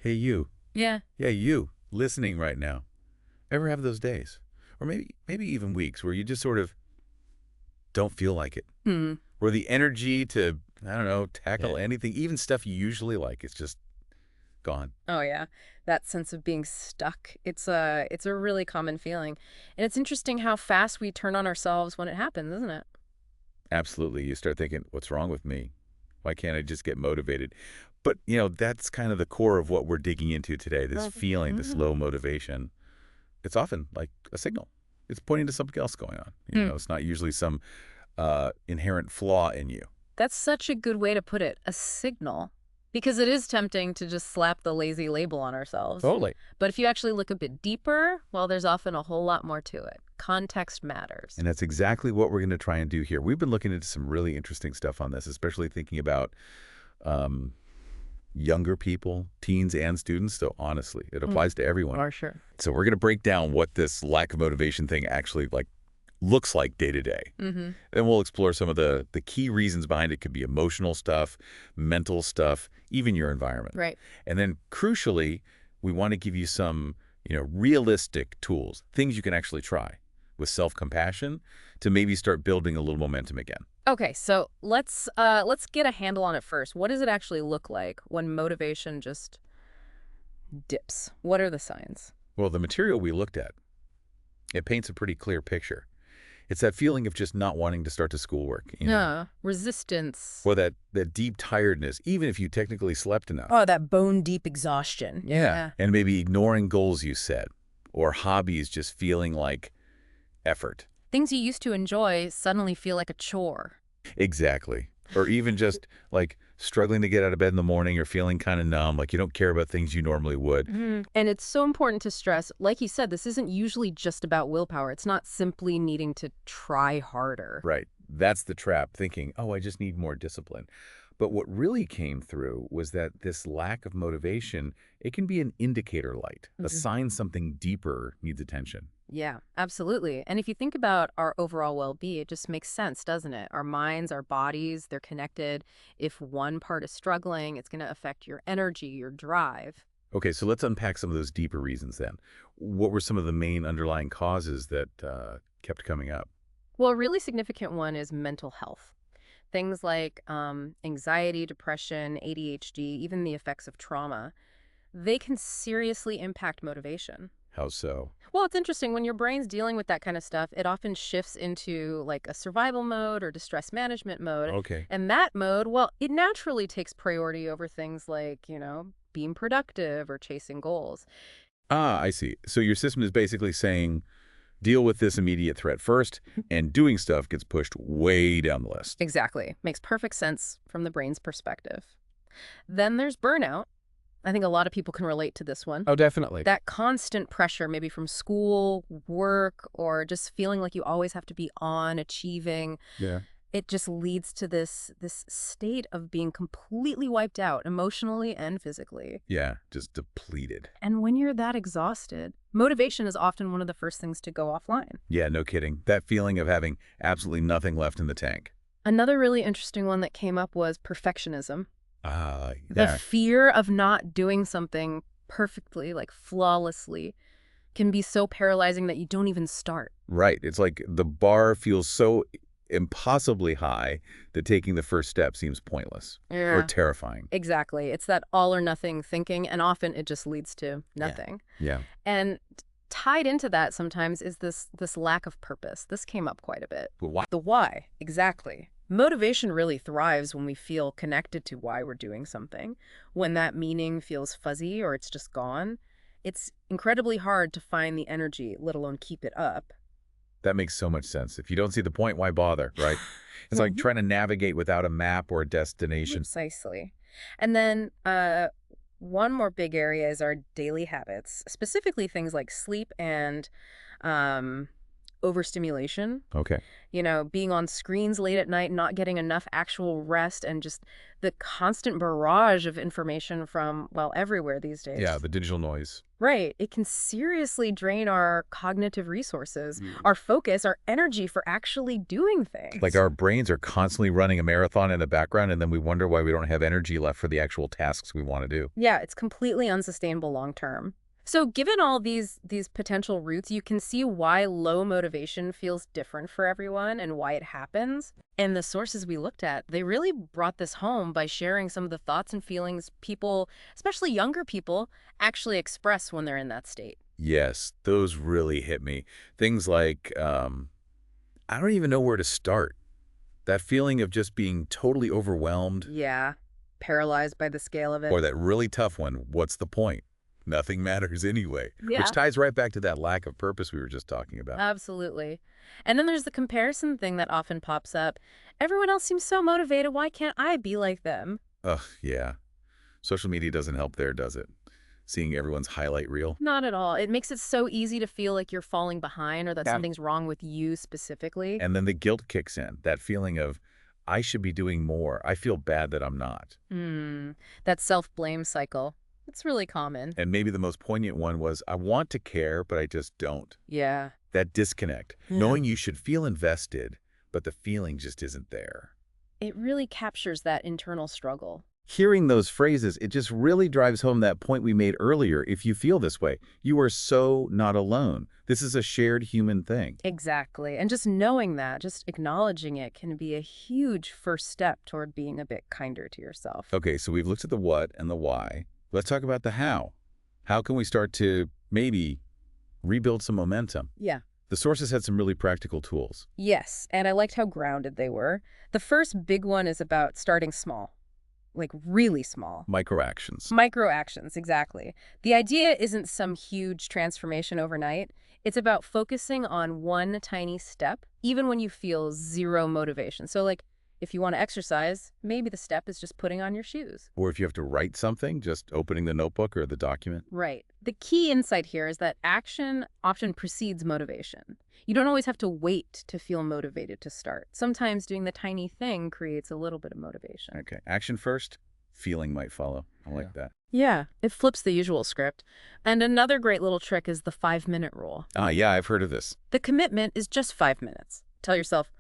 Hey, you. Yeah. Yeah, you listening right now. Ever have those days? Or maybe even weeks where you just sort of don't feel like it. Hmm. Where the energy to, I don't know, tackle anything, even stuff you usually like, it's just gone. Oh yeah. That sense of being stuck. It's a really common feeling. And it's interesting how fast we turn on ourselves when it happens, isn't it? Absolutely. You start thinking, what's wrong with me? Why can't I just get motivated? But that's kind of the core of what we're digging into today, this feeling, this Mhm. low motivation. It's often like a signal. It's pointing to something else going on. Hmm. It's not usually some inherent flaw in you. That's such a good way to put it, a signal. Because it is tempting to just slap the lazy label on ourselves. Totally. But if you actually look a bit deeper, well, there's often a whole lot more to it. Context matters. And that's exactly what we're going to try and do here. We've been looking into some really interesting stuff on this, especially thinking about um, younger people, teens and students. So honestly, it applies to everyone. For sure. So we're going to break down what this lack of motivation thing actually looks like day to day. Mm-hmm. Then we'll explore some of the key reasons behind it. Could be emotional stuff, mental stuff, even your environment. Right. And then crucially, we want to give you some, realistic tools, things you can actually try with self-compassion to maybe start building a little momentum again. Okay, so let's get a handle on it first. What does it actually look like when motivation just dips? What are the signs? Well, the material we looked at, it paints a pretty clear picture. It's that feeling of just not wanting to start the schoolwork, Resistance. or that deep tiredness, even if you technically slept enough. Oh, that bone deep exhaustion. Yeah. And maybe ignoring goals you set, or hobbies just feeling like effort. Things you used to enjoy suddenly feel like a chore. Exactly. Or even just like struggling to get out of bed in the morning or feeling kind of numb, like you don't care about things you normally would. And it's so important to stress, like you said, this isn't usually just about willpower. It's not simply needing to try harder. Right. That's the trap, thinking, oh, I just need more discipline. But what really came through was that this lack of motivation, it can be an indicator light, a sign something deeper needs attention. Yeah, absolutely. And if you think about our overall well-being, it just makes sense, doesn't it? Our minds, our bodies, they're connected. If one part is struggling, it's going to affect your energy, your drive. Okay, so let's unpack some of those deeper reasons then. What were some of the main underlying causes that kept coming up? Well, a really significant one is mental health. Things like anxiety, depression, ADHD, even the effects of trauma, they can seriously impact motivation. How so? Well, it's interesting. When your brain's dealing with that kind of stuff, it often shifts into like a survival mode or distress management mode. Okay. And that mode, well, it naturally takes priority over things like, being productive or chasing goals. Ah, I see. So your system is basically saying, deal with this immediate threat first, and doing stuff gets pushed way down the list. Exactly. Makes perfect sense from the brain's perspective. Then there's burnout. I think a lot of people can relate to this one. Oh, definitely. That constant pressure, maybe from school, work, or just feeling like you always have to be on, achieving, Yeah. it just leads to this state of being completely wiped out emotionally and physically. Yeah, just depleted. And when you're that exhausted, motivation is often one of the first things to go offline. Yeah, no kidding. That feeling of having absolutely nothing left in the tank. Another really interesting one that came up was perfectionism. Ah, The yeah. fear of not doing something perfectly, like flawlessly, can be so paralyzing that you don't even start. Right. It's like the bar feels so impossibly high that taking the first step seems pointless or terrifying. Exactly. It's that all or nothing thinking, and often it just leads to nothing. Yeah. And tied into that sometimes is this lack of purpose. This came up quite a bit. But why? The why, exactly. Motivation really thrives when we feel connected to why we're doing something. When that meaning feels fuzzy or it's just gone, it's incredibly hard to find the energy, let alone keep it up. That makes so much sense. If you don't see the point, why bother, right? It's like trying to navigate without a map or a destination. Precisely. And then one more big area is our daily habits, specifically things like sleep and um, overstimulation, Okay. being on screens late at night, not getting enough actual rest, and just the constant barrage of information from, well, everywhere these Yeah, days. the digital noise. Right. It can seriously drain our cognitive resources, our focus, our energy for actually doing Like things. our brains are constantly running a marathon in the background, and then we wonder why we don't have energy left for the actual tasks we want to do. Yeah, it's completely unsustainable long term. So given all these potential routes, you can see why low motivation feels different for everyone and why it happens. And the sources we looked at, they really brought this home by sharing some of the thoughts and feelings people, especially younger people, actually express when they're in that state. Yes, those really hit me. Things like, I don't even know where to start. That feeling of just being totally overwhelmed, Yeah, paralyzed by the scale of it. or that really tough one, what's the point? Nothing matters anyway, which Yeah. ties right back to that lack of purpose we were just talking about. Absolutely. And then there's the comparison thing that often pops up. Everyone else seems so motivated. Why can't I be like them? Ugh, yeah. Social media doesn't help there, does it? Seeing everyone's highlight reel. Not at all. It makes it so easy to feel like you're falling behind or that Yeah. something's wrong with you specifically. And then the guilt kicks in, that feeling of, I should be doing more. I feel bad that I'm not. That self-blame cycle. It's really common. And maybe the most poignant one was, I want to care, but I just don't. Yeah. That disconnect, knowing you should feel invested, but the feeling just isn't there. It really captures that internal struggle. Hearing those phrases, it just really drives home that point we made earlier. If you feel this way, you are so not alone. This is a shared human thing. Exactly. And just knowing that, just acknowledging it can be a huge first step toward being a bit kinder to yourself. Okay, so we've looked at the what and the why. Let's talk about the how. How can we start to maybe rebuild some momentum? Yeah. The sources had some really practical tools. Yes, and I liked how grounded they were. The first big one is about starting small, like really small. Micro actions. Micro actions, exactly. The idea isn't some huge transformation overnight. It's about focusing on one tiny step, even when you feel zero motivation. So like, if you want to exercise, maybe the step is just putting on your shoes. Or if you have to write something, just opening the notebook or the document. Right. The key insight here is that action often precedes motivation. You don't always have to wait to feel motivated to start. Sometimes doing the tiny thing creates a little bit of motivation. Okay, action first, feeling might follow. I like that. Yeah, it flips the usual script. And another great little trick is the 5-minute rule. Ah, yeah, I've heard of this. The commitment is just 5 minutes. Tell yourself,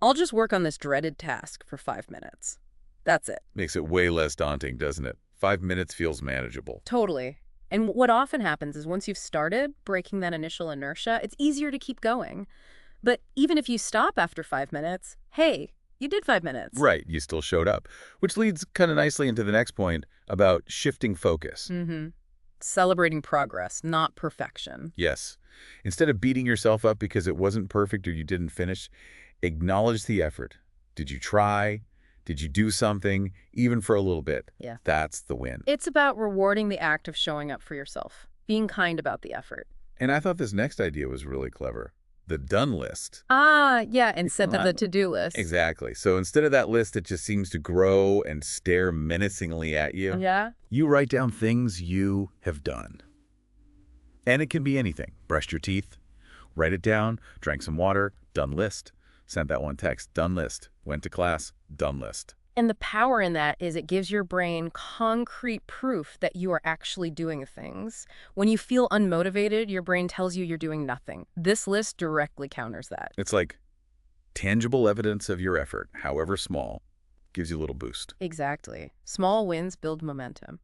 I'll just work on this dreaded task for 5 minutes. That's it. Makes it way less daunting, doesn't it? 5 minutes feels manageable. Totally. And what often happens is once you've started breaking that initial inertia, it's easier to keep going. But even if you stop after 5 minutes, hey, you did 5 minutes. Right, you still showed up. Which leads kind of nicely into the next point about shifting focus. Celebrating progress, not perfection. Yes. Instead of beating yourself up because it wasn't perfect or you didn't finish, acknowledge the effort. Did you try? Did you do something, even for a little bit? Yeah. That's the win. It's about rewarding the act of showing up for yourself, being kind about the effort. And I thought this next idea was really clever. The done list. Ah, yeah, instead of the to-do list. Exactly. So instead of that list that just seems to grow and stare menacingly at you, Yeah? you write down things you have done. And it can be anything. Brushed your teeth, write it down, drank some water, done list. Sent that one text, done list. Went to class, done list. And the power in that is it gives your brain concrete proof that you are actually doing things. When you feel unmotivated, your brain tells you you're doing nothing. This list directly counters that. It's like tangible evidence of your effort, however small, gives you a little boost. Exactly. Small wins build momentum.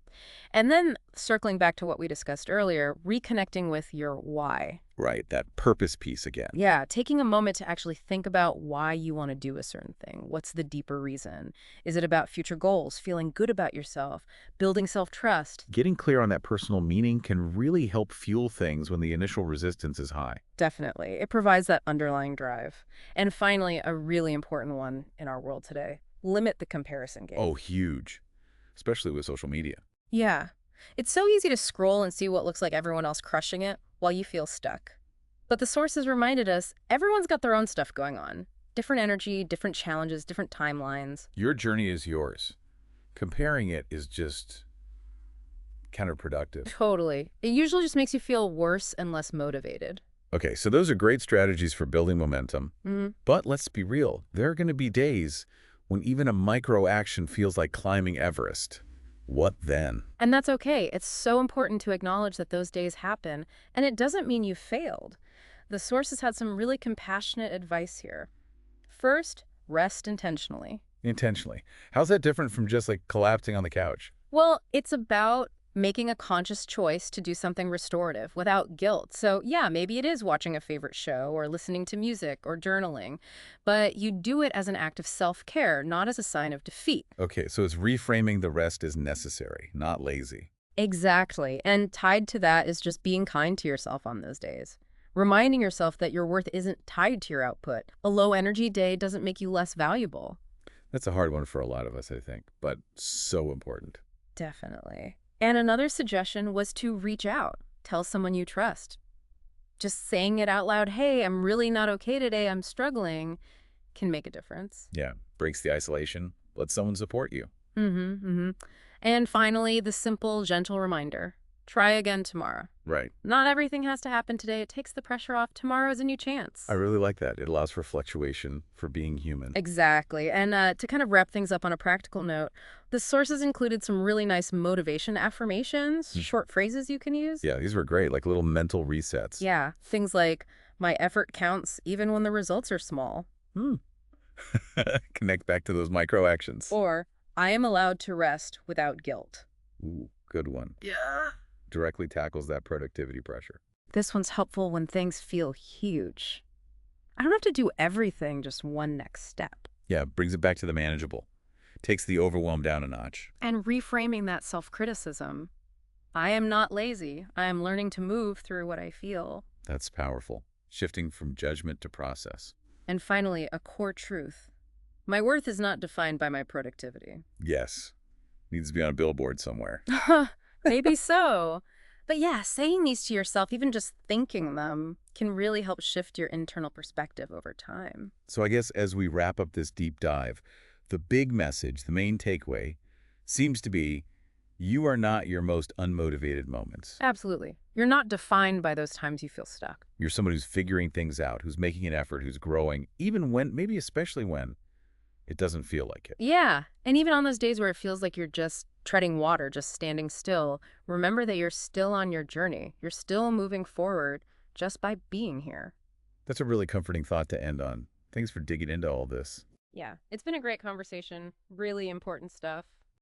And then circling back to what we discussed earlier, reconnecting with your why. Right, that purpose piece again. Yeah, taking a moment to actually think about why you want to do a certain thing. What's the deeper reason? Is it about future goals, feeling good about yourself, building self-trust? Getting clear on that personal meaning can really help fuel things when the initial resistance is high. Definitely. It provides that underlying drive. And finally, a really important one in our world today. Limit the comparison game. Oh, huge. Especially with social media. Yeah. It's so easy to scroll and see what looks like everyone else crushing it while you feel stuck. But the sources reminded us everyone's got their own stuff going on. Different energy, different challenges, different timelines. Your journey is yours. Comparing it is just counterproductive. Totally. It usually just makes you feel worse and less motivated. Okay, so those are great strategies for building momentum. Hmm. But let's be real, there are going to be days when even a micro action feels like climbing Everest. What then? And that's okay. It's so important to acknowledge that those days happen, and it doesn't mean you failed. The source has had some really compassionate advice here. First, rest intentionally. Intentionally. How's that different from just like collapsing on the couch? Well, it's about making a conscious choice to do something restorative without guilt. So, yeah, maybe it is watching a favorite show or listening to music or journaling, but you do it as an act of self-care, not as a sign of defeat. Okay, so it's reframing the rest as necessary, not lazy. Exactly. And tied to that is just being kind to yourself on those days. Reminding yourself that your worth isn't tied to your output. A low energy day doesn't make you less valuable. That's a hard one for a lot of us, I think, but so important. Definitely. And another suggestion was to reach out. Tell someone you trust. Just saying it out loud, hey, I'm really not okay today, I'm struggling, can make a difference. Yeah, breaks the isolation. Let someone support you. And finally, the simple, gentle reminder. Try again tomorrow. Right. Not everything has to happen today. It takes the pressure off. Tomorrow is a new chance. I really like that. It allows for fluctuation, for being human. Exactly. And to kind of wrap things up on a practical note, the sources included some really nice motivation affirmations, short phrases you can use. Yeah, these were great, like little mental resets. Yeah, things like, my effort counts even when the results are small. Hmm. Connect back to those micro actions. Or, I am allowed to rest without guilt. Ooh, good one. Yeah. Directly tackles that productivity pressure. This one's helpful when things feel huge. I don't have to do everything, just one next step. Yeah, brings it back to the manageable. Takes the overwhelm down a notch. And reframing that self-criticism. I am not lazy. I am learning to move through what I feel. That's powerful. Shifting from judgment to process. And finally, a core truth. My worth is not defined by my productivity. Yes. Needs to be on a billboard somewhere. Maybe so. But yeah, saying these to yourself, even just thinking them, can really help shift your internal perspective over time. So I guess as we wrap up this deep dive, the big message, the main takeaway, seems to be you are not your most unmotivated moments. Absolutely. You're not defined by those times you feel stuck. You're someone who's figuring things out, who's making an effort, who's growing, even when, maybe especially when, it doesn't feel like it. Yeah, and even on those days where it feels like you're just treading water, just standing still, remember that you're still on your journey. You're still moving forward just by being here. That's a really comforting thought to end on. Thanks for digging into all this. Yeah, it's been a great conversation. Really important stuff.